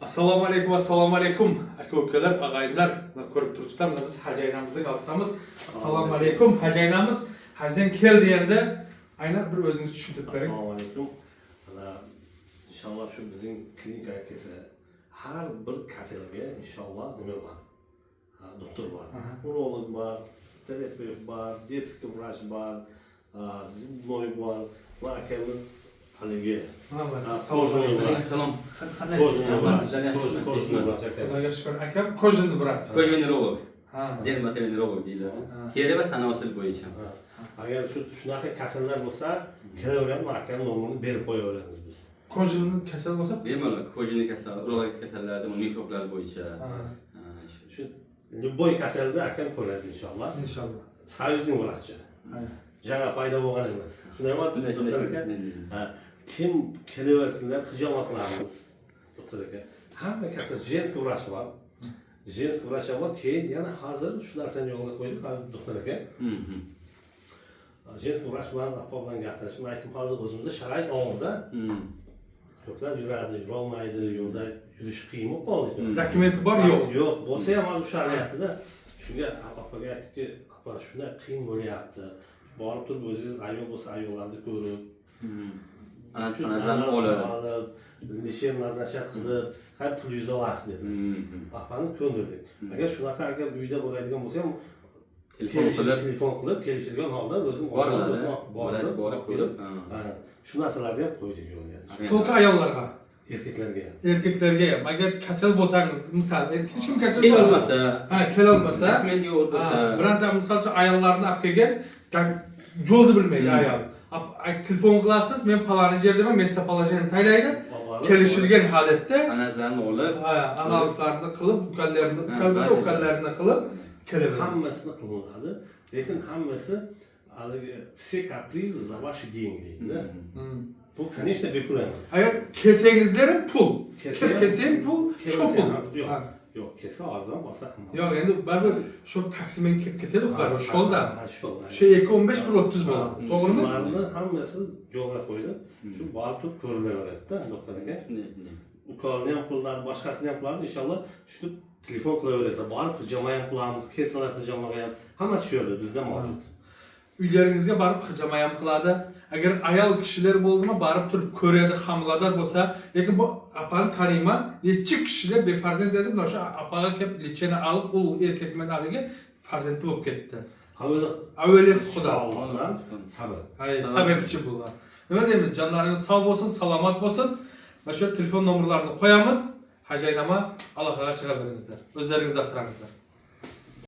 Assalomu alaykum aka ukalar, ag'ayinlar. Ko'rib turibsizlar, biz Haj aynamizning oldidamiz. Assalomu alaykum Haj aynamiz. Hajdan keldi endi. Aynan bir o'zingiz tushuntirib bering. Assalomu alaykum. İnşallah şu bizim klinikaga kelsa, har bir kasalga inşallah nima bor? Doktor bor. Urolog bor, terapevt bor, детский vrach bor, zubnoy bor. Va akamiz haligi Salom. Xudoga shukr. Akam kojinni vrach. Kojvenerolog. Dermatovenerolog deyiladi. Teri va tanasul bo'yicha. Agar shunaqa kasallar bo'lsa, kelaveradi, akam nomerini berib qo'yaveramiz biz. Kojinni kasal bo'lsa, Bemalol kojini kasal, urologik kasallarda, mikroblar bo'yicha. Shu любой kasalda akam ko'radi inshaalloh. Inshaalloh. Soyuzning vrachi. Жаңа paydo bo'lgan emas. Shunday kim kelaversinlar, hijomat qilamiz. Doktor aka, hamma kasal женский vrach bor. Женский vrach bor, keyin yana hozir shu narsani yo'lga qo'ydik, hozir doktor aka. Женский vrach bilan ahvol bilan gaplashib, aytdim, hozir o'zimizda sharoit og'irda. Ko'plar yuradi, yurolmaydi, yo'lda yurish qiyin bo'lib qoldi. Dokumenti bor yo'q? Yo'q, bo'lsa ham hozir ushalayapti-da. Shunga opaga aytdikki, opa, shunday qiyin bo'lyapti. Borib turib o'zingiz ayol bo'lsa ayollarni ko'rib, anazlarni olib, lishem nazarchat qilib, har pulingizni olasiz dedi. Opani ko'ndirdik. Agar shunaqa agar uyda bo'ladigan bo'lsa ham telefon qilib kelishilgan holda o'zim borib ko'rib, shu narsalarni ham qo'ydik yo'lga. To'liq ayollarga, Erkaklarga ham. erkaklarga ham. Agar kasal bo'lsangiz, misol hech kim kasal kelolmasa, kelolmasa, dokument yo'q bo'lsa, birorta misol uchun ayollarni olib kelgan, yo'lni bilmaydi ayol. Telefon qilasiz, men palani yerdaman, mesda palajani taylaydi. Kelishilgan holatda anazlarni olib, analizlarni qilib, ukallarini qilib kelaveradi. Hammasini qilinadi, lekin hammasi haligi все капризы за ваши деньги deydi-da. Bu конечно bepul emas. Agar kelsangizlar ham pul. Kelsang pul, shu pul. Yo'q, kelsa arzon bo'lsa qimmat. Yo'q, endi baribir shu taksimen kelib ketadi, baribir sholda. Shu 2.15 1.30 bo'ladi. To'g'rimi? Ularni hammasi yo'lga qo'ydi. Shu borib turib ko'rilaveradi-da, doktor aka. Ukolni ham pullarini, boshqasini ham pullarini inshaalloh shu telefon qilaversa, borib hijama ham qilamiz, kelsalar hijamaga ham hammasi shu yerda bizda mavjud. Uylaringizga borib hijama ham qiladi. Agar ayol kishilar bo'ldimi, borib turib ko'radi, homilador bo'lsa, lekin bu apani taniyman, necha kishilar befarzand edib, o'sha apaga kelib lecheni olib, u erkakman haliga farzandli bo'lib ketdi. Avvalisi Xudo. Sabr. Sababchi bo'ladi. Nima deymiz? Jonlaringiz sog' bo'lsin, salomat bo'lsin. Mana shu telefon nomerlarini qo'yamiz. Haj aynama aloqaga chiqaveringizlar. O'zlaringiz asrangizlar.